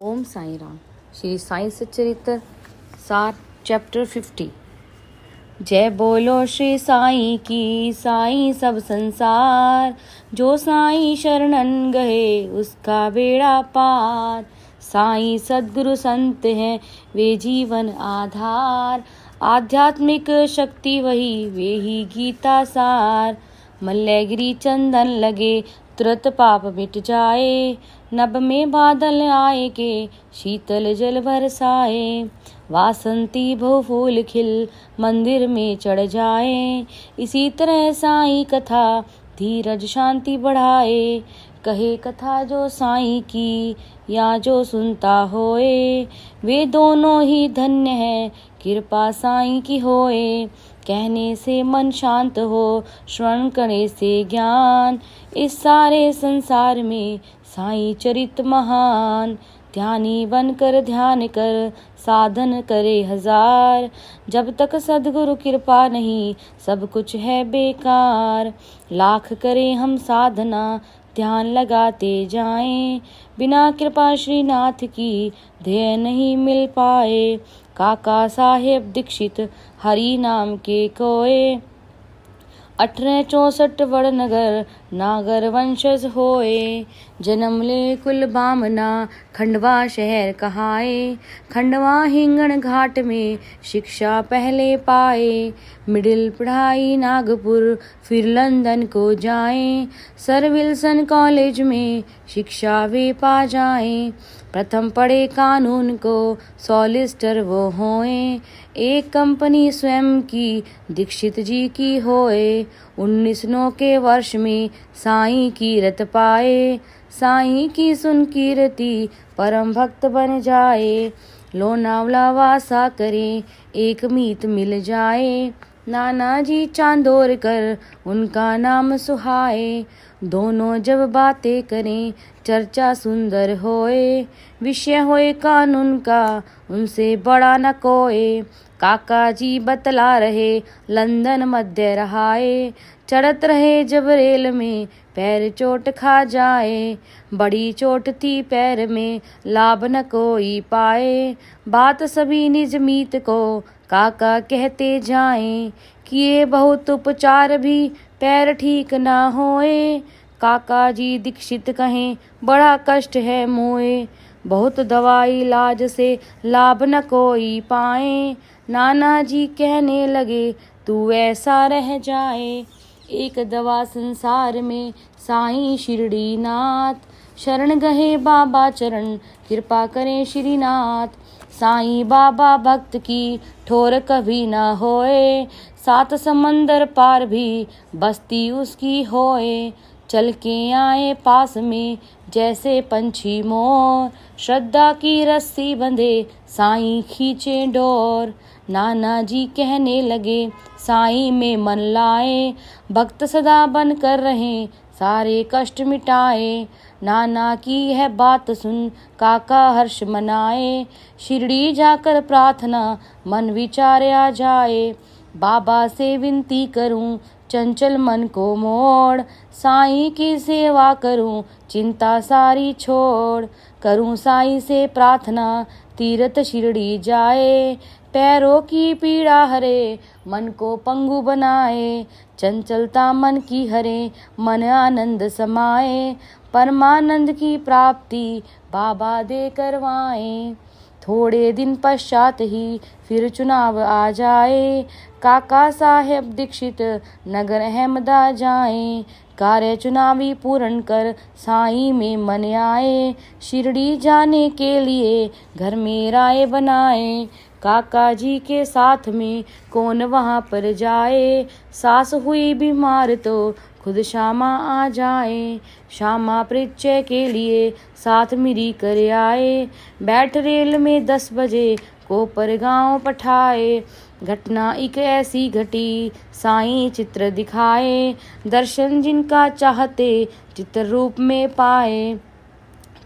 ओम साई राम। श्री साई सच्चरित्र सार चैप्टर 50। जय बोलो श्री साई की साई सब संसार, जो साई शरणन गए उसका बेड़ा पार। साई सद्गुरु संत हैं वे जीवन आधार, आध्यात्मिक शक्ति वही वे ही गीता सार। मल्लयगिरी चंदन लगे तुरंत पाप मिट जाए, नभ में बादल आए के शीतल जल बरसाए। वासंती बहु फूल खिल मंदिर में चढ़ जाए, इसी तरह साई कथा धीरज शांति बढ़ाए। कहे कथा जो साई की या जो सुनता होए, वे दोनों ही धन्य है कृपा साई की होए। कहने से मन शांत हो, श्रवण करने से ज्ञान, इस सारे संसार में साई चरित महान। ध्यानी बनकर ध्यान कर साधन करे हजार, जब तक सद्गुरु कृपा नहीं सब कुछ है बेकार। लाख करे हम साधना ध्यान लगाते जाएं, बिना कृपा श्रीनाथ की ध्येय नहीं मिल पाए। काका साहेब दीक्षित हरि नाम के कोय, 1864 वड़नगर नागर वंशज होए। जन्म ले कुल बामना खंडवा शहर कहाए, खंडवा हिंगण घाट में शिक्षा पहले पाए। मिडिल पढ़ाई नागपुर फिर लंदन को जाएं, सर विल्सन कॉलेज में शिक्षा वे पा जाएं। प्रथम पढ़े कानून को सॉलिसिटर वो होए, एक कंपनी स्वयं की दीक्षित जी की होए। 1909 के वर्ष में साईं की रत पाए, साईं की सुन कीर्ति परम भक्त बन जाए। लोनावला वासा करे एक मीत मिल जाए, नाना जी चांदोरकर उनका नाम सुहाए। दोनों जब बातें करें चर्चा सुंदर होए, विषय होए कानून का उनसे बड़ा न कोई। काका जी बतला रहे लंदन मध्य रहाए, चढ़त रहे जब रेल में पैर चोट खा जाए। बड़ी चोट थी पैर में लाभ न कोई पाए, बात सभी निज मीत को काका कहते जाएं। किए बहुत उपचार भी पैर ठीक ना होए, काका जी दीक्षित कहें बड़ा कष्ट है मोए। बहुत दवाई इलाज से लाभ न कोई पाए, नाना जी कहने लगे तू ऐसा रह जाए। एक दवा संसार में साईं शिरडी नाथ, शरण गहे बाबा चरण कृपा करें श्रीनाथ। साईं बाबा भक्त की ठोर कभी न होए, सात समंदर पार भी बस्ती उसकी होए। चल के आए पास में जैसे पंछी मोर, श्रद्धा की रस्सी बंधे साईं खींचे डोर। नाना जी कहने लगे साईं में मन लाए, भक्त सदा बन कर रहे सारे कष्ट मिटाए। नाना की है बात सुन काका हर्ष मनाए, शिरडी जाकर प्रार्थना मन विचार्या जाए। बाबा से विनती करूं चंचल मन को मोड़, साईं की सेवा करूं चिंता सारी छोड़। करूं साईं से प्रार्थना तीर्थ शिरडी जाए, पैरों की पीड़ा हरे मन को पंगु बनाए। चंचलता मन की हरे मन आनंद समाए, परमानंद की प्राप्ति बाबा दे करवाएं। थोड़े दिन पश्चात ही फिर चुनाव आ जाए, काका साहेब दीक्षित नगर अहमदा जाएं। कार्य चुनावी पूर्ण कर साईं में मन आए, शिरडी जाने के लिए घर में राय बनाए। काका जी के साथ में कौन वहाँ पर जाए, सास हुई बीमार तो खुद श्यामा आ जाए। श्यामा परिचय के लिए साथ मिरी कर आए, बैठ रेल में 10 बजे कोपर गांव पठाए। घटना एक ऐसी घटी साईं चित्र दिखाए, दर्शन जिनका चाहते चित्र रूप में पाए।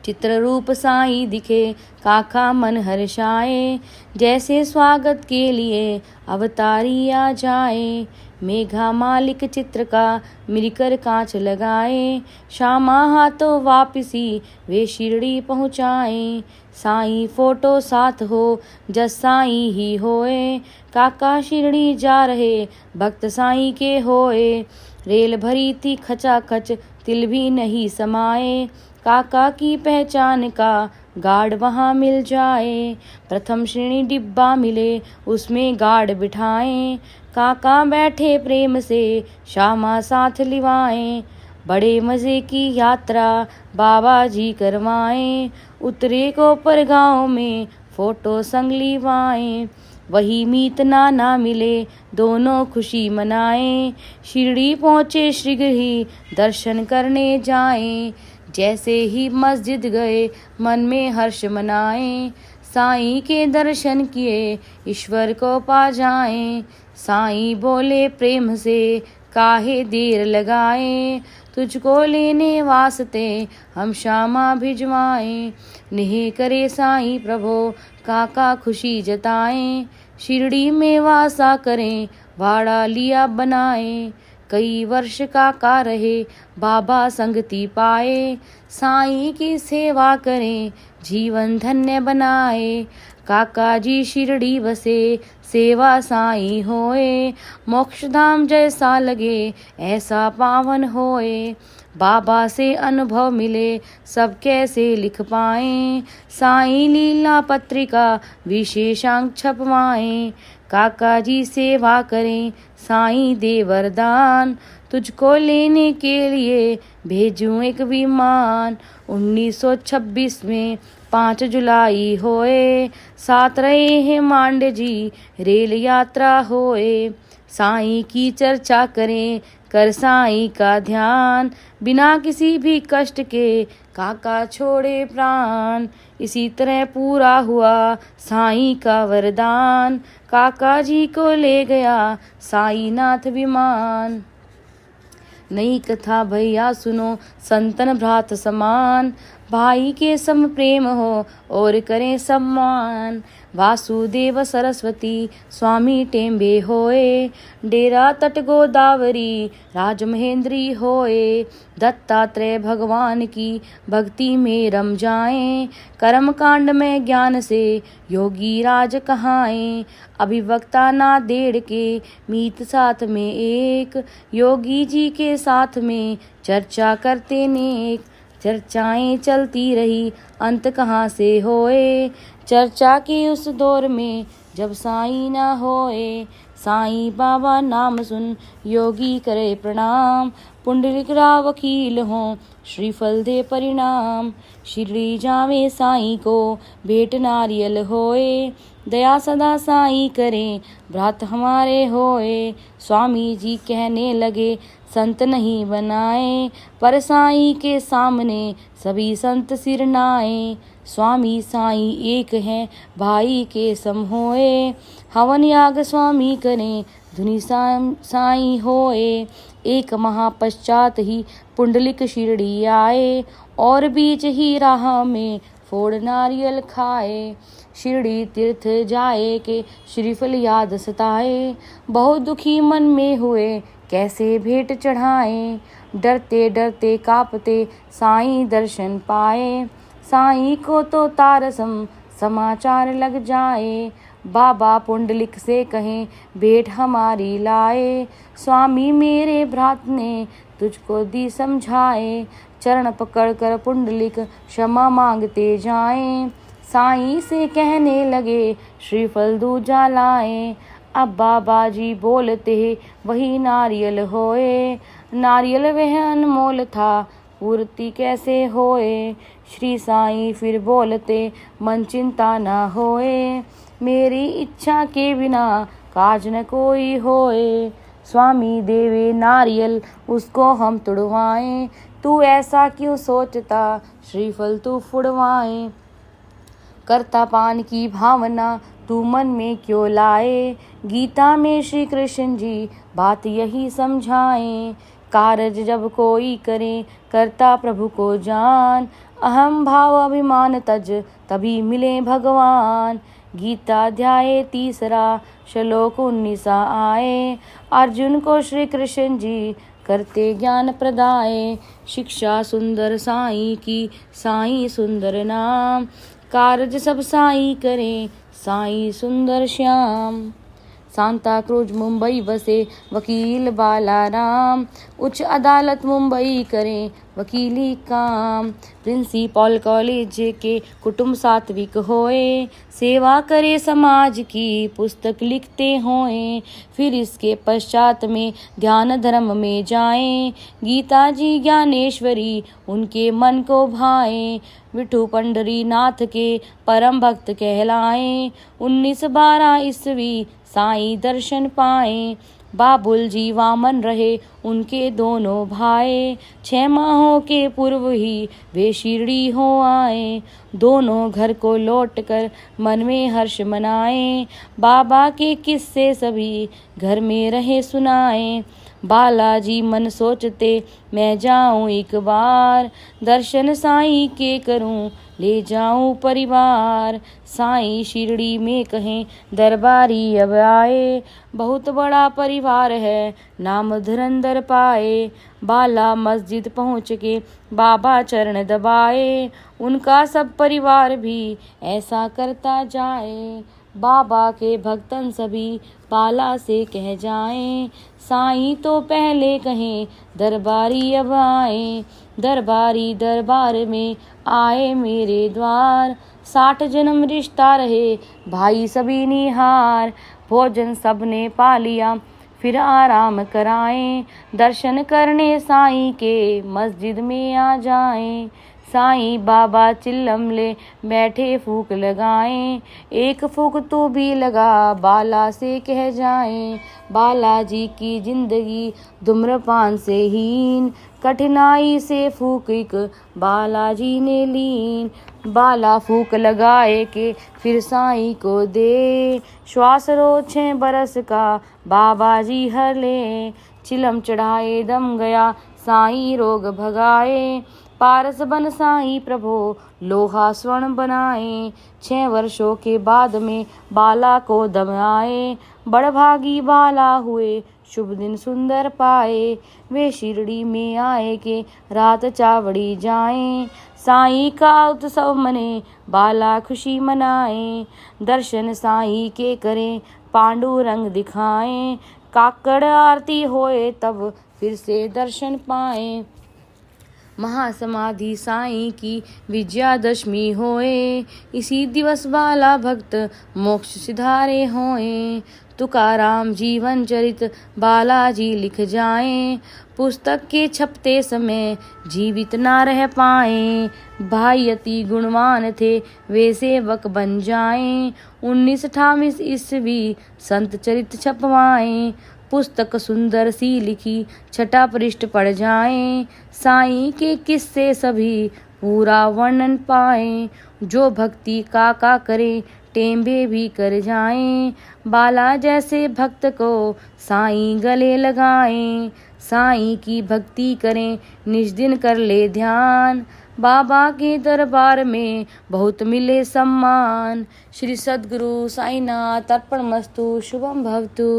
चित्र रूप साई दिखे काका मन हर्षाए। जैसे स्वागत के लिए अवतारी आ जाए। मेघा मालिक चित्र का मिलकर कांच लगाए। श्यामा हाथों वापिसी वे शिरडी पहुँचाए। साईं फोटो साथ हो जस साईं ही होए। काका शिरडी जा रहे भक्त साईं के होए। रेल भरी थी खचाखच तिल भी नहीं समाए। काका की पहचान का गार्ड वहाँ मिल जाए। प्रथम श्रेणी डिब्बा मिले उसमें गार्ड बिठाएं। काका बैठे प्रेम से श्यामा साथ लिवाएं। बड़े मजे की यात्रा बाबा जी करवाएं। उतरे को पर गाँव में फोटो संग लिवाएं। वही मीत नाना मिले दोनों खुशी मनाएं। शिरडी पहुँचे शीघ्र ही दर्शन करने जाएं। जैसे ही मस्जिद गए मन में हर्ष मनाएं। साईं के दर्शन किए ईश्वर को पा जाएं। साईं बोले प्रेम से काहे देर लगाए। तुझको लेने वास्ते हम श्यामा भिजवाएं। नेह करे साईं प्रभो काका खुशी जताएं। शिरडी में वासा करें वाड़ा लिया बनाए। कई वर्ष काका रहे बाबा संगति पाए। साईं की सेवा करें जीवन धन्य बनाए। काका जी शिरडी बसे सेवा साईं होए। मोक्ष धाम जैसा लगे ऐसा पावन होए। बाबा से अनुभव मिले सब कैसे लिख पाएं। साईं लीला पत्रिका विशेषांक छपवाएं। काका जी सेवा करें साईं दे वरदान। तुझको लेने के लिए भेजूं एक विमान। 1926 में 5 जुलाई होए। साथ रहे हैं मांडे जी रेल यात्रा होए। साईं की चर्चा करें कर साईं का ध्यान। बिना किसी भी कष्ट के काका छोड़े प्राण। इसी तरह पूरा हुआ साईं का वरदान। काका जी को ले गया साईनाथ विमान। नई कथा भैया सुनो संतन भ्रात समान। भाई के सम प्रेम हो और करें सम्मान। वासुदेव सरस्वती स्वामी टेम्बे होए। डेरा तट गोदावरी राजमहेंद्री होए। दत्तात्रेय भगवान की भक्ति में रम जाएं। कर्म कांड में ज्ञान से योगी राज कहाएं। अभिवक्ता ना देड़ के मीत साथ में एक। योगी जी के साथ में चर्चा करते नेक। चर्चाएं चलती रही अंत कहाँ से होए। चर्चा के उस दौर में जब साईं ना होए। साईं बाबा नाम सुन योगी करे प्रणाम। पुंडलिक राव वकील हों श्रीफल दे परिणाम। शिरडी जावे साईं को भेंट नारियल होए। दया सदा साईं करें भ्रात हमारे होए। स्वामी जी कहने लगे संत नहीं बनाए। पर साईं के सामने सभी संत सिर नाए। स्वामी साईं एक हैं भाई के सम होए। हवन याग स्वामी करें धुनि साईं होए। एक महापश्चात ही पुंडलिक शिरडी आए। और बीच ही राह में फोड़ नारियल खाए। शिरडी तीर्थ जाए के श्रीफल याद सताए। बहुत दुखी मन में हुए कैसे भेंट चढ़ाएं। डरते डरते कांपते साईं दर्शन पाए। साईं को तो तारसम समाचार लग जाए। बाबा पुंडलिक से कहें भेंट हमारी लाए। स्वामी मेरे भ्रात ने तुझको दी समझाए। चरण पकड़ कर पुंडलिक क्षमा मांगते जाएं। साईं से कहने लगे श्रीफल दूजा लाएं। अब बाबा जी बोलते वही नारियल होए। नारियल वह अनमोल था पूर्ति कैसे होए। श्री साईं फिर बोलते मन चिंता न होए। मेरी इच्छा के बिना काज न कोई होए। स्वामी देवे नारियल उसको हम तुड़वाएं। तू ऐसा क्यों सोचता श्रीफल तू फुड़वाएं। करता पान की भावना तू मन में क्यों लाए। गीता में श्री कृष्ण जी बात यही समझाएं। कारज जब कोई करे करता प्रभु को जान। अहम भाव अभिमान तज तभी मिले भगवान। गीता अध्याय 3 श्लोक 19 आए। अर्जुन को श्री कृष्ण जी करते ज्ञान प्रदाय। शिक्षा सुंदर साईं की, साईं सुंदर नाम। कारज सब साईं करें, साईं सुंदर श्याम। सांता क्रूज मुंबई बसे वकील बालाराम। उच्च अदालत मुंबई करें वकीली काम। प्रिंसिपल कॉलेज के कुटुंब सात्विक होए। सेवा करे समाज की, पुस्तक लिखते होए। फिर इसके पश्चात में ध्यान धर्म में जाएं। गीता जी ज्ञानेश्वरी उनके मन को भाए। विठू पंडरी नाथ के परम भक्त कहलाए। 1912 ईस्वी साईं दर्शन पाए। बाबुल जी वामन रहे उनके दोनों भाई। 6 माहों के पूर्व ही वे शिरडी हो आए। दोनों घर को लौट कर मन में हर्ष मनाए। बाबा के किस्से सभी घर में रहे सुनाए। बालाजी मन सोचते मैं जाऊं एक बार। दर्शन साईं के करूं ले जाऊं परिवार। साईं शिरडी में कहें दरबारी अब आए। बहुत बड़ा परिवार है नाम धुरंधर पाए। बाला मस्जिद पहुँच के बाबा चरण दबाए। उनका सब परिवार भी ऐसा करता जाए। बाबा के भक्तन सभी बाला से कह जाएं। साईं तो पहले कहें दरबारी अब आए। दरबारी दरबार में आए मेरे द्वार। 60 जन्म रिश्ता रहे भाई सभी निहार। भोजन सबने पा लिया फिर आराम कराएं। दर्शन करने साईं के मस्जिद में आ जाएं। साईं बाबा चिल्लम ले बैठे फूक लगाएं। एक फूक तो भी लगा बाला से कह जाएं। बालाजी की जिंदगी धूम्रपान से हीन। कठिनाई से फूक एक बालाजी ने लीन। बाला फूक लगाए के फिर साईं को दे। श्वास रो 6 बरस का बाबा जी हर ले। चिलम चढ़ाए दम गया साईं रोग भगाए। पारस बन साईं प्रभो लोहा स्वर्ण बनाए। 6 वर्षों के बाद में बाला को दम आए। बड़भागी बाला हुए शुभ दिन सुंदर पाए। वे शिरडी में आए के रात चावड़ी जाएं। साईं का उत्सव मने बाला खुशी मनाए। दर्शन साईं के करें पांडुरंग दिखाएं। काकड़ आरती होए तब फिर से दर्शन पाएं। महासमाधि साईं की विजयादशमी होए। इसी दिवस बाला भक्त मोक्ष सिधारे होए। तुकाराम जीवन चरित बालाजी लिख जाएं। पुस्तक के छपते समय जीवित ना रह पाए। भाई अति गुणवान थे वे सेवक बन जाएं। 1928 ईस्वी संत चरित छपवाएं। पुस्तक सुंदर सी लिखी 6ठा पृष्ठ पढ़ जाएं। साईं के किस्से सभी पूरा वर्णन पाएं। जो भक्ति का करे टेंबे भी कर जाएं। बाला जैसे भक्त को साईं गले लगाएं। साईं की भक्ति करें निज दिन कर ले ध्यान। बाबा के दरबार में बहुत मिले सम्मान। श्री सद्गुरु साईनाथ अर्पणमस्तु। शुभम भवतु।